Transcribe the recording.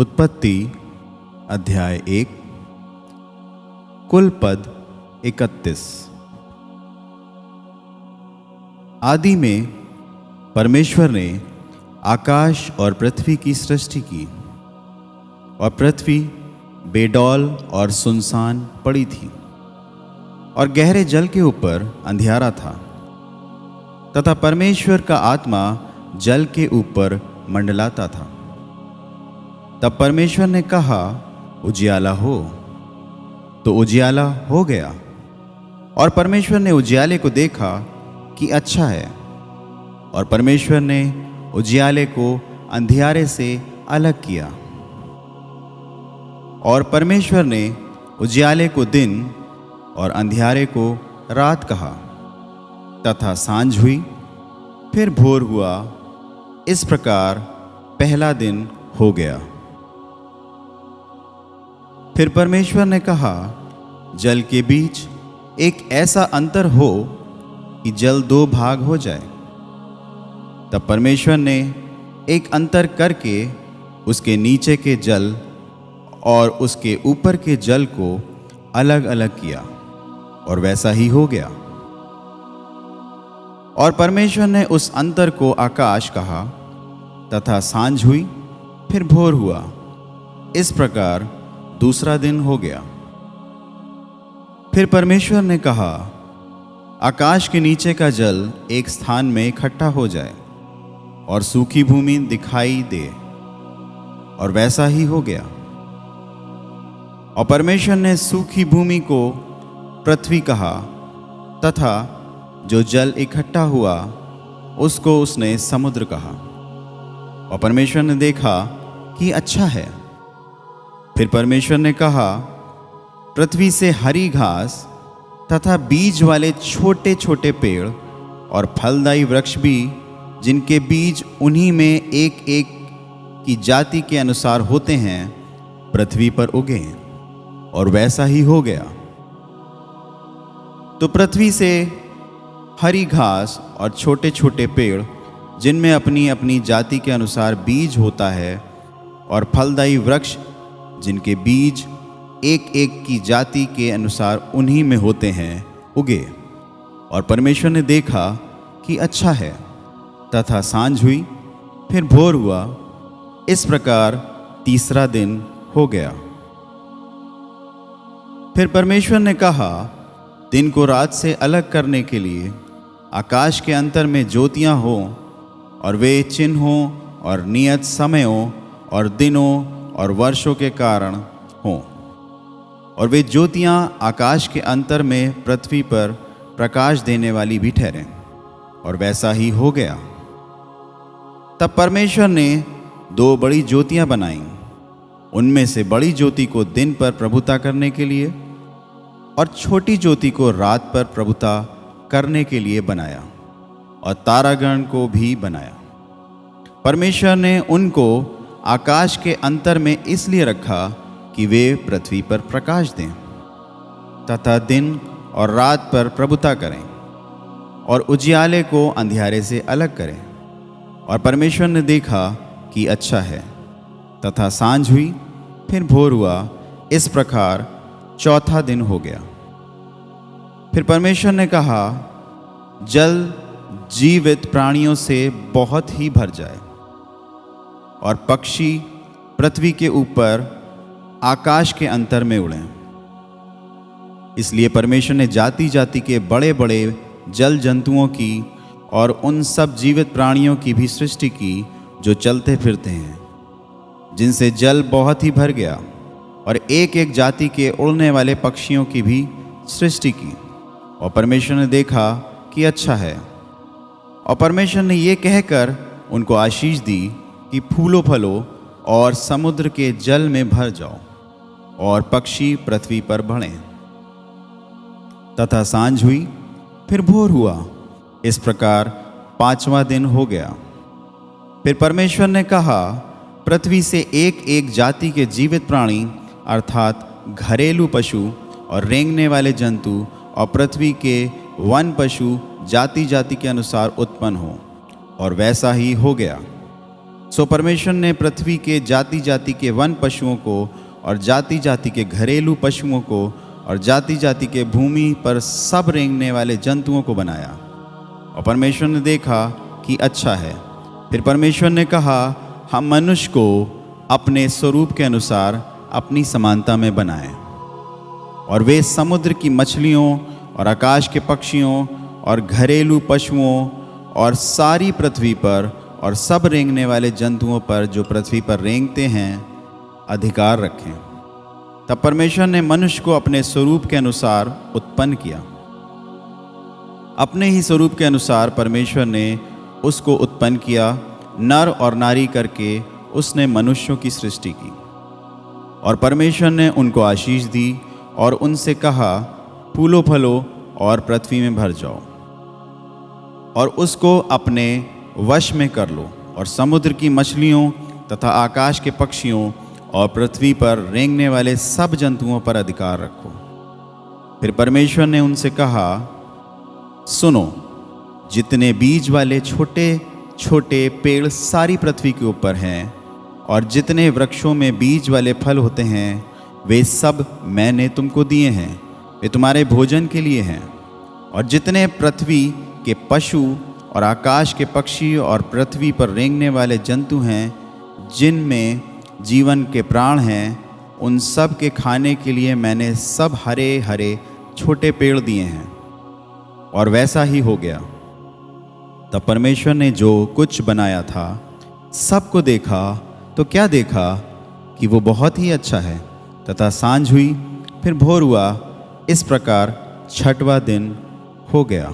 उत्पत्ति अध्याय 1 कुल पद 31। आदि में परमेश्वर ने आकाश और पृथ्वी की सृष्टि की, और पृथ्वी बेडौल और सुनसान पड़ी थी, और गहरे जल के ऊपर अंधियारा था, तथा परमेश्वर का आत्मा जल के ऊपर मंडलाता था। तब परमेश्वर ने कहा, उजियाला हो। तो उजियाला हो गया। और परमेश्वर ने उजियाले को देखा कि अच्छा है, और परमेश्वर ने उजियाले को अंधियारे से अलग किया। और परमेश्वर ने उजियाले को दिन और अंधियारे को रात कहा। तथा सांझ हुई, फिर भोर हुआ। इस प्रकार पहला दिन हो गया। फिर परमेश्वर ने कहा, जल के बीच एक ऐसा अंतर हो कि जल दो भाग हो जाए। तब परमेश्वर ने एक अंतर करके उसके नीचे के जल और उसके ऊपर के जल को अलग अलग किया, और वैसा ही हो गया। और परमेश्वर ने उस अंतर को आकाश कहा। तथा सांझ हुई, फिर भोर हुआ। इस प्रकार दूसरा दिन हो गया। फिर परमेश्वर ने कहा, आकाश के नीचे का जल एक स्थान में इकट्ठा हो जाए, और सूखी भूमि दिखाई दे, और वैसा ही हो गया। और परमेश्वर ने सूखी भूमि को पृथ्वी कहा, तथा जो जल इकट्ठा हुआ उसको उसने समुद्र कहा। और परमेश्वर ने देखा कि अच्छा है। फिर परमेश्वर ने कहा, पृथ्वी से हरी घास तथा बीज वाले छोटे छोटे पेड़ और फलदायी वृक्ष भी, जिनके बीज उन्हीं में एक एक की जाति के अनुसार होते हैं, पृथ्वी पर उगे। और वैसा ही हो गया। तो पृथ्वी से हरी घास और छोटे छोटे पेड़, जिनमें अपनी अपनी जाति के अनुसार बीज होता है, और फलदायी वृक्ष, जिनके बीज एक एक की जाति के अनुसार उन्हीं में होते हैं, उगे। और परमेश्वर ने देखा कि अच्छा है। तथा सांझ हुई, फिर भोर हुआ। इस प्रकार तीसरा दिन हो गया। फिर परमेश्वर ने कहा, दिन को रात से अलग करने के लिए आकाश के अंतर में ज्योतियां हों, और वे चिन्हों और नियत समयों और दिनों और वर्षों के कारण हों। और वे ज्योतियां आकाश के अंतर में पृथ्वी पर प्रकाश देने वाली भी ठहरें। और वैसा ही हो गया। तब परमेश्वर ने दो बड़ी ज्योतियां बनाईं। उनमें से बड़ी ज्योति को दिन पर प्रभुता करने के लिए, और छोटी ज्योति को रात पर प्रभुता करने के लिए बनाया, और तारागण को भी बनाया। परमेश्वर ने उनको आकाश के अंतर में इसलिए रखा कि वे पृथ्वी पर प्रकाश दें, तथा दिन और रात पर प्रभुता करें, और उजियाले को अंधियारे से अलग करें। और परमेश्वर ने देखा कि अच्छा है। तथा सांझ हुई, फिर भोर हुआ। इस प्रकार चौथा दिन हो गया। फिर परमेश्वर ने कहा, जल जीवित प्राणियों से बहुत ही भर जाए, और पक्षी पृथ्वी के ऊपर आकाश के अंतर में उड़ें। इसलिए परमेश्वर ने जाति जाति के बड़े बड़े जल जंतुओं की और उन सब जीवित प्राणियों की भी सृष्टि की, जो चलते फिरते हैं, जिनसे जल बहुत ही भर गया। और एक एक जाति के उड़ने वाले पक्षियों की भी सृष्टि की। और परमेश्वर ने देखा कि अच्छा है। और परमेश्वर ने ये कहकर उनको आशीष दी कि फूलो फलो और समुद्र के जल में भर जाओ, और पक्षी पृथ्वी पर बढ़ें। तथा सांझ हुई, फिर भोर हुआ। इस प्रकार पांचवा दिन हो गया। फिर परमेश्वर ने कहा, पृथ्वी से एक एक जाति के जीवित प्राणी, अर्थात घरेलू पशु और रेंगने वाले जंतु, और पृथ्वी के वन पशु जाति जाति के अनुसार उत्पन्न हो। और वैसा ही हो गया। सो परमेश्वर ने पृथ्वी के जाति जाति के वन पशुओं को और जाति जाति के घरेलू पशुओं को और जाति जाति के भूमि पर सब रेंगने वाले जंतुओं को बनाया। और परमेश्वर ने देखा कि अच्छा है। फिर परमेश्वर ने कहा, हम मनुष्य को अपने स्वरूप के अनुसार अपनी समानता में बनाएं, और वे समुद्र की मछलियों और आकाश के पक्षियों और घरेलू पशुओं और सारी पृथ्वी पर और सब रेंगने वाले जंतुओं पर जो पृथ्वी पर रेंगते हैं अधिकार रखें। तब परमेश्वर ने मनुष्य को अपने स्वरूप के अनुसार उत्पन्न किया। अपने ही स्वरूप के अनुसार परमेश्वर ने उसको उत्पन्न किया, नर और नारी करके उसने मनुष्यों की सृष्टि की। और परमेश्वर ने उनको आशीष दी और उनसे कहा, फूलो फलो और पृथ्वी में भर जाओ और उसको अपने वश में कर लो, और समुद्र की मछलियों तथा आकाश के पक्षियों और पृथ्वी पर रेंगने वाले सब जंतुओं पर अधिकार रखो। फिर परमेश्वर ने उनसे कहा, सुनो, जितने बीज वाले छोटे छोटे पेड़ सारी पृथ्वी के ऊपर हैं और जितने वृक्षों में बीज वाले फल होते हैं, वे सब मैंने तुमको दिए हैं, वे तुम्हारे भोजन के लिए हैं। और जितने पृथ्वी के पशु और आकाश के पक्षी और पृथ्वी पर रेंगने वाले जंतु हैं, जिनमें जीवन के प्राण हैं, उन सब के खाने के लिए मैंने सब हरे हरे छोटे पेड़ दिए हैं। और वैसा ही हो गया। तब परमेश्वर ने जो कुछ बनाया था सबको देखा, तो क्या देखा कि वो बहुत ही अच्छा है। तथा सांझ हुई, फिर भोर हुआ, इस प्रकार छठवां दिन हो गया।